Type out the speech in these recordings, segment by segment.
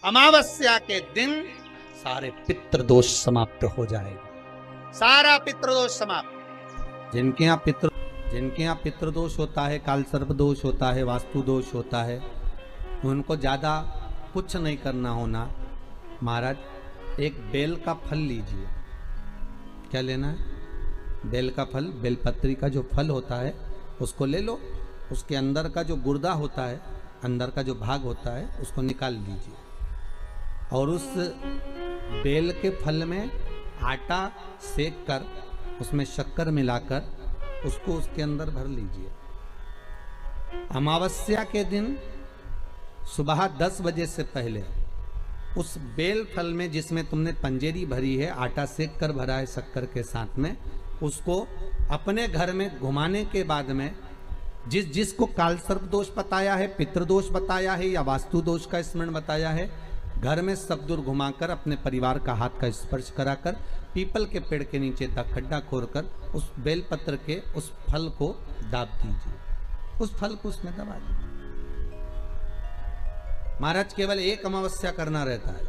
अमावस्या के दिन सारे पितृदोष समाप्त हो जाएगा, सारा पितृदोष समाप्त। जिनके यहाँ पितृदोष होता है, काल सर्प दोष होता है, वास्तु दोष होता है, उनको ज्यादा कुछ नहीं करना होना। महाराज एक बेल का फल लीजिए। क्या लेना है? बेल का फल, बेलपत्री का जो फल होता है उसको ले लो। उसके अंदर का जो गुर्दा होता है, अंदर का जो भाग होता है, उसको निकाल लीजिए और उस बेल के फल में आटा सेक कर उसमें शक्कर मिलाकर उसको उसके अंदर भर लीजिए। अमावस्या के दिन सुबह 10 बजे से पहले उस बेल फल में जिसमें तुमने पंजेरी भरी है, आटा सेक कर भरा है शक्कर के साथ में, उसको अपने घर में घुमाने के बाद में जिसको काल सर्प दोष बताया है, पितृदोष बताया है या वास्तु दोष का स्मरण बताया है, घर में सब दूर घुमाकर अपने परिवार का हाथ का स्पर्श कराकर पीपल के पेड़ के नीचे खड्डा खोदकर उस बेलपत्र के उस फल को दाब दीजिए। उस फल को उसमें दबा दीजिए। महाराज केवल एक अमावस्या करना रहता है,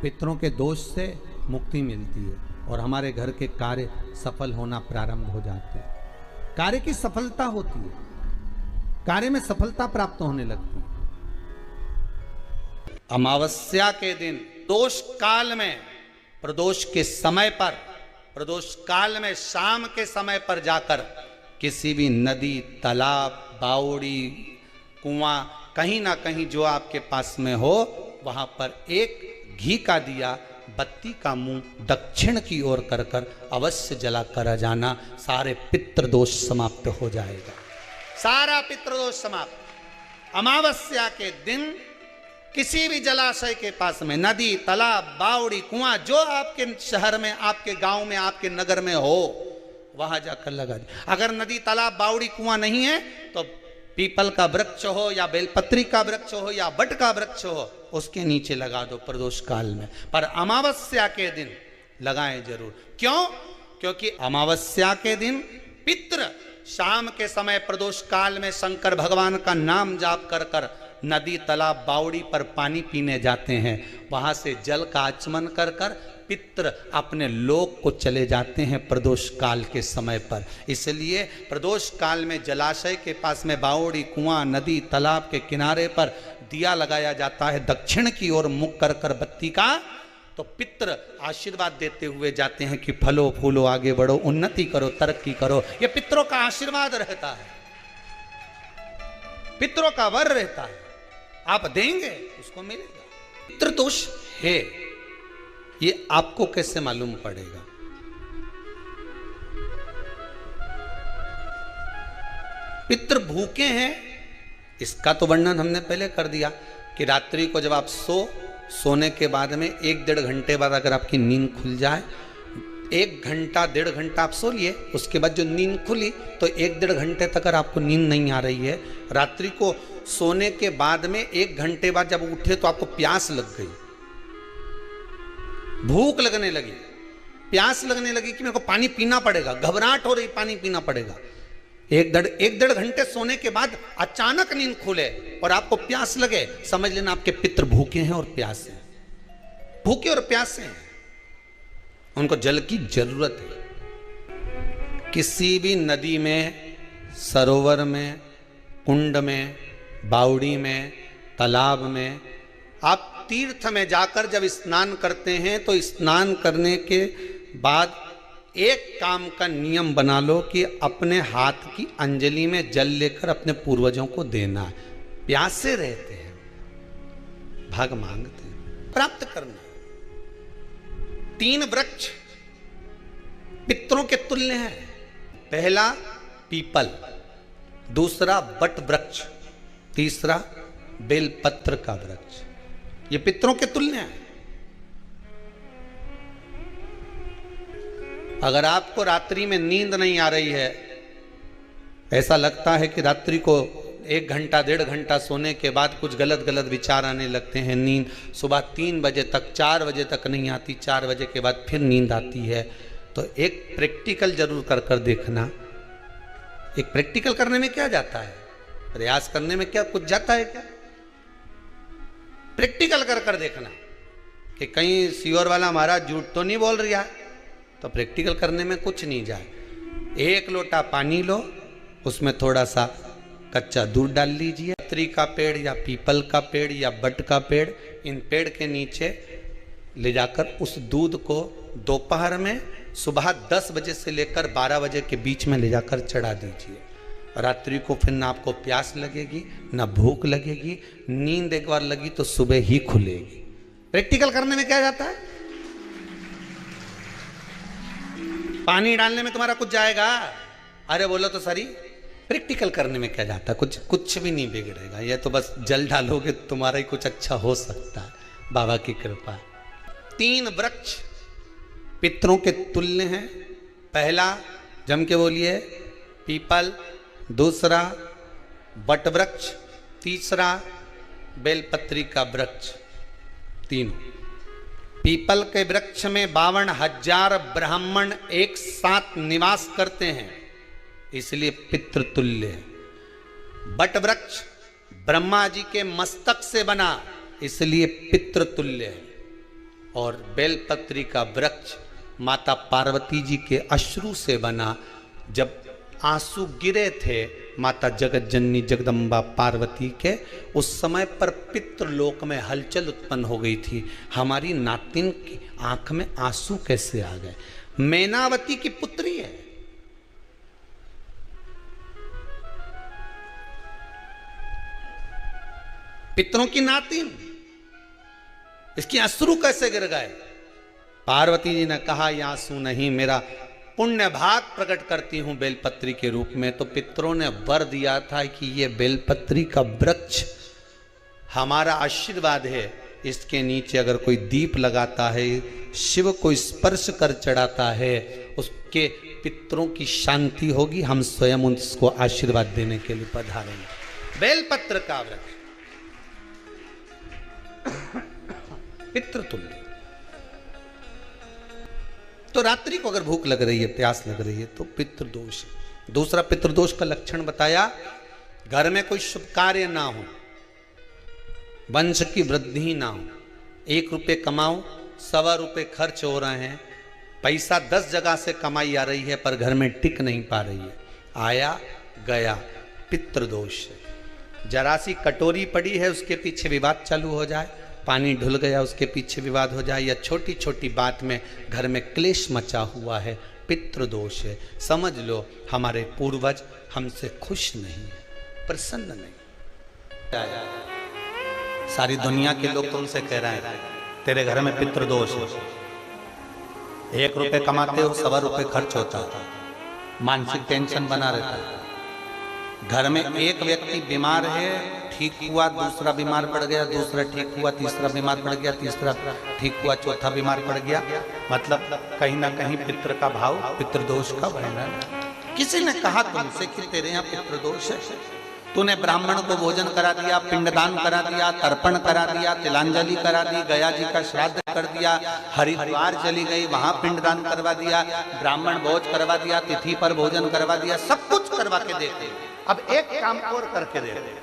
पितरों के दोष से मुक्ति मिलती है और हमारे घर के कार्य सफल होना प्रारंभ हो जाते हैं। कार्य की सफलता होती है, कार्य में सफलता प्राप्त होने लगती है। अमावस्या के दिन दोष काल में, प्रदोष के समय पर, प्रदोष काल में शाम के समय पर जाकर किसी भी नदी, तालाब, बावड़ी, कुआं, कहीं ना कहीं जो आपके पास में हो, वहां पर एक घी का दिया, बत्ती का मुंह दक्षिण की ओर कर कर अवश्य जला कर जाना। सारे पितृदोष समाप्त हो जाएगा, सारा पितृदोष समाप्त। अमावस्या के दिन किसी भी जलाशय के पास में, नदी, तालाब, बावड़ी, कुआं, जो आपके शहर में, आपके गांव में, आपके नगर में हो, वहां जाकर लगा दे। अगर नदी, तालाब, बावड़ी, कुआं नहीं है तो पीपल का वृक्ष हो या बेलपत्री का वृक्ष हो या बट का वृक्ष हो, उसके नीचे लगा दो प्रदोष काल में। पर अमावस्या के दिन लगाएं जरूर। क्यों? क्योंकि अमावस्या के दिन पितृ शाम के समय प्रदोष काल में शंकर भगवान का नाम जाप कर कर नदी, तालाब, बावड़ी पर पानी पीने जाते हैं। वहां से जल का आचमन कर कर पितृ अपने लोक को चले जाते हैं प्रदोष काल के समय पर। इसलिए प्रदोष काल में जलाशय के पास में, बावड़ी, कुआं, नदी, तालाब के किनारे पर दिया लगाया जाता है दक्षिण की ओर मुख कर कर बत्ती का। तो पितृ आशीर्वाद देते हुए जाते हैं कि फलो फूलो, आगे बढ़ो, उन्नति करो, तरक्की करो। ये पितरों का आशीर्वाद रहता है, पितरों का वर रहता है। आप देंगे उसको मिलेगा। पितृदोष है, ये आपको कैसे मालूम पड़ेगा? पितृ भूखे हैं, इसका तो वर्णन हमने पहले कर दिया कि रात्रि को जब आप सोने के बाद में 1-1.5 घंटे बाद अगर आपकी नींद खुल जाए, 1 घंटा 1.5 घंटा आप सो लिए, उसके बाद जो नींद खुली तो 1-1.5 घंटे तक अगर आपको नींद नहीं आ रही है, रात्रि को सोने के बाद में 1 घंटे बाद जब उठे तो आपको प्यास लग गई, भूख लगने लगी, प्यास लगने लगी कि मेरे को पानी पीना पड़ेगा, घबराहट हो रही, पानी पीना पड़ेगा। 1-1.5 घंटे सोने के बाद अचानक नींद खुले और आपको प्यास लगे, समझ लेना आपके पितृ भूखे हैं और प्यासे हैं, भूखे और प्यासे हैं, उनको जल की जरूरत है। किसी भी नदी में, सरोवर में, कुंड में, बावड़ी में, तालाब में, आप तीर्थ में जाकर जब स्नान करते हैं तो स्नान करने के बाद एक काम का नियम बना लो कि अपने हाथ की अंजलि में जल लेकर अपने पूर्वजों को देना है। प्यासे रहते हैं, भाग मांगते हैं, प्राप्त करना। 3 वृक्ष पितरों के तुल्य हैं। पहला पीपल, दूसरा बट वृक्ष, तीसरा बेलपत्र का वृक्ष। ये पितरों के तुल्य हैं। अगर आपको रात्रि में नींद नहीं आ रही है, ऐसा लगता है कि रात्रि को 1 घंटा 1.5 घंटा सोने के बाद कुछ गलत गलत विचार आने लगते हैं, नींद सुबह 3 बजे तक, 4 बजे तक नहीं आती, 4 बजे के बाद फिर नींद आती है, तो एक प्रैक्टिकल जरूर कर कर देखना। एक प्रैक्टिकल करने में क्या जाता है, प्रयास करने में क्या कुछ जाता है क्या? प्रैक्टिकल कर कर देखना कि कहीं सियोर वाला महाराज झूठ तो नहीं बोल रहा, तो प्रैक्टिकल करने में कुछ नहीं जाए। 1 लोटा पानी लो, उसमें थोड़ा सा कच्चा दूध डाल लीजिए। पत्री का पेड़ या पीपल का पेड़ या बट का पेड़, इन पेड़ के नीचे ले जाकर उस दूध को दोपहर में सुबह 10 बजे से लेकर 12 बजे के बीच में ले जाकर चढ़ा दीजिए। रात्रि को फिर ना आपको प्यास लगेगी ना भूख लगेगी, नींद एक बार लगी तो सुबह ही खुलेगी। प्रैक्टिकल करने में क्या जाता है? पानी डालने में तुम्हारा कुछ जाएगा? अरे बोलो तो सरी, प्रैक्टिकल करने में क्या जाता है? कुछ भी नहीं बिगड़ेगा। ये तो बस जल डालोगे तुम्हारा ही कुछ अच्छा हो सकता है, बाबा की कृपा। 3 वृक्ष पितरों के तुल्य हैं। पहला जम के बोलिए पीपल, दूसरा बट वृक्ष, तीसरा बेलपत्री का वृक्ष। तीनों पीपल के वृक्ष में 52,000 ब्राह्मण एक साथ निवास करते हैं, इसलिए पितृतुल्य है। बट वृक्ष ब्रह्मा जी के मस्तक से बना, इसलिए पितृतुल्य है। और बेलपत्री का वृक्ष माता पार्वती जी के अश्रु से बना। जब आंसू गिरे थे माता जगत जननी जगदम्बा पार्वती के, उस समय पर पितृलोक में हलचल उत्पन्न हो गई थी। हमारी नातिन की आंख में आंसू कैसे आ गए? मैनावती की पुत्री है। पितरों की नातिन, इसकी अश्रु कैसे गिर गए? पार्वती जी ने कहा ये आंसू नहीं, मेरा पुण्य भाग प्रकट करती हूं बेलपत्री के रूप में। तो पितरों ने वर दिया था कि ये बेलपत्री का वृक्ष हमारा आशीर्वाद है, इसके नीचे अगर कोई दीप लगाता है, शिव को स्पर्श कर चढ़ाता है, उसके पितरों की शांति होगी। हम स्वयं उसको आशीर्वाद देने के लिए पधारेंगे। बेलपत्र का वृक्ष पितृतुल्य। तो रात्रि को अगर भूख लग रही है, प्यास लग रही है, तो पितृदोष है। दूसरा पितृदोष का लक्षण बताया, घर में कोई शुभ कार्य ना हो, वंश की वृद्धि ना हो। 1 रुपये कमाओ, 1.25 रुपये खर्च हो रहे हैं, पैसा 10 जगह से कमाई आ रही है पर घर में टिक नहीं पा रही है, आया गया, पितृदोष है। जरा सी कटोरी पड़ी है, उसके पीछे विवाद चालू हो जाए, पानी ढुल गया उसके पीछे विवाद हो जाए, या छोटी छोटी बात में घर में क्लेश मचा हुआ है, पितृदोष है। समझ लो हमारे पूर्वज हमसे खुश नहीं है, प्रसन्न नहीं। सारी दुनिया के लोग तुमसे कह रहे हैं तेरे घर में पितृदोष है। 1 रुपये कमाते हो, 1.25 रुपये खर्च होता है, मानसिक टेंशन बना रहता है। घर में एक व्यक्ति बीमार है, ठीक हुआ, दूसरा बीमार पड़ गया, दूसरा ठीक हुआ, तीसरा बीमार पड़ गया, तीसरा ठीक हुआ, चौथा बीमार पड़ गया। मतलब कहीं ना कहीं पितृ का भाव, पितृदोष का वर्णन। किसी ने कहा तुमसे कि तेरे यहाँ पितृदोष है, तूने ब्राह्मण को भोजन करा दिया, पिंडदान करा दिया, तर्पण करा दिया, तिलांजलि करा दी, गया जी का श्राद्ध कर दिया, हरिद्वार चली गई, वहां पिंडदान करवा दिया, ब्राह्मण भोज करवा दिया, तिथि पर भोजन करवा दिया, सब कुछ करवा के देते। अब एक काम और करके देख लो,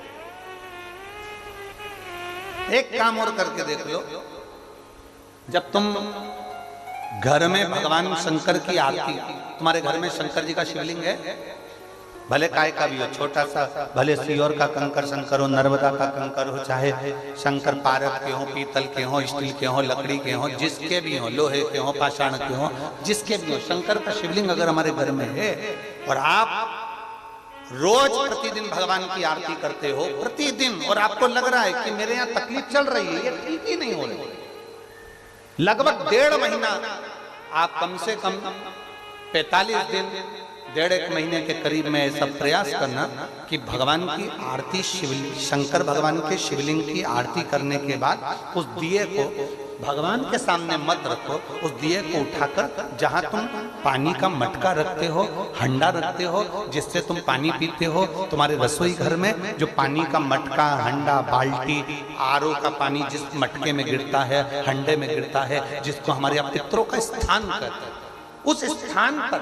एक काम और करके देख लो। जब तुम घर में भगवान शंकर की आरती, तुम्हारे घर में शंकर जी का शिवलिंग है, भले काय का भी हो, छोटा सा, भले सियोर का कंकर शंकर हो, नर्मदा का कंकर हो, चाहे शंकर पारक के हो, पीतल के हो, स्टील के हो, लकड़ी के हो, जिसके भी हो, लोहे के हो, पाषाण के हो, जिसके भी हो, शंकर का शिवलिंग अगर हमारे घर में है और आप रोज प्रतिदिन भगवान की आरती करते हो, प्रतिदिन, और आपको लग रहा है कि मेरे यहाँ तकलीफ चल रही है, ये ठीक ही नहीं हो रही, लगभग 1.5 महीना आप कम से कम 45 दिन, 1.5 महीने के करीब में ऐसा प्रयास करना कि भगवान की आरती, शंकर भगवान के शिवलिंग की आरती करने के बाद उस दिए को भगवान के सामने मत रखो, उस दिए को उठाकर जहां तुम पानी का मटका रखते हो, हंडा रखते हो, जिससे तुम पानी पीते हो, तुम्हारे रसोई घर में जो पानी का मटका, हंडा, बाल्टी, आरओ का पानी जिस मटके में गिरता है, हंडे में गिरता है, जिसको हमारे यहाँ पितरों का स्थान कहते हैं, उस स्थान पर,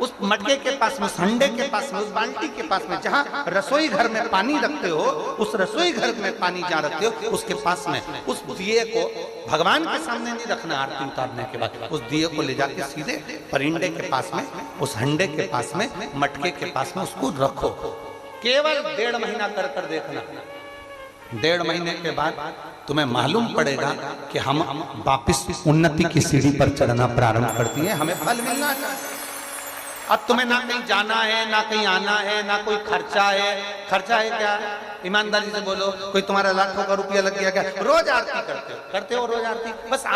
उस मटके के पास में, उस हंडे के पास में, उस बाल्टी के पास में, जहां रसोई घर में पानी रखते हो, उस रसोई घर में पानी जहां रखते हो, उसके पास में उस दिए को भगवान के सामने नहीं रखना। आरती उतारने के बाद उस दिए को ले जाके सीधे परिंडे के पास में, उस हंडे के पास में, मटके के पास में उसको रखो। केवल 1.5 महीना कर कर देखना। 1.5 महीने के बाद तुम्हें मालूम पड़ेगा कि हम वापिस उन्नति की सीढ़ी पर चढ़ना प्रारंभ कर दिए, हमें फल मिलना चाहिए। अब तुम्हें ना कहीं जाना है, ना कहीं आना है, ना कोई खर्चा है। खर्चा है क्या? ईमानदारी से बोलो, कोई तुम्हारा लाखों का रुपया लग गया क्या? रोज आरती करते हो रोज आरती, बस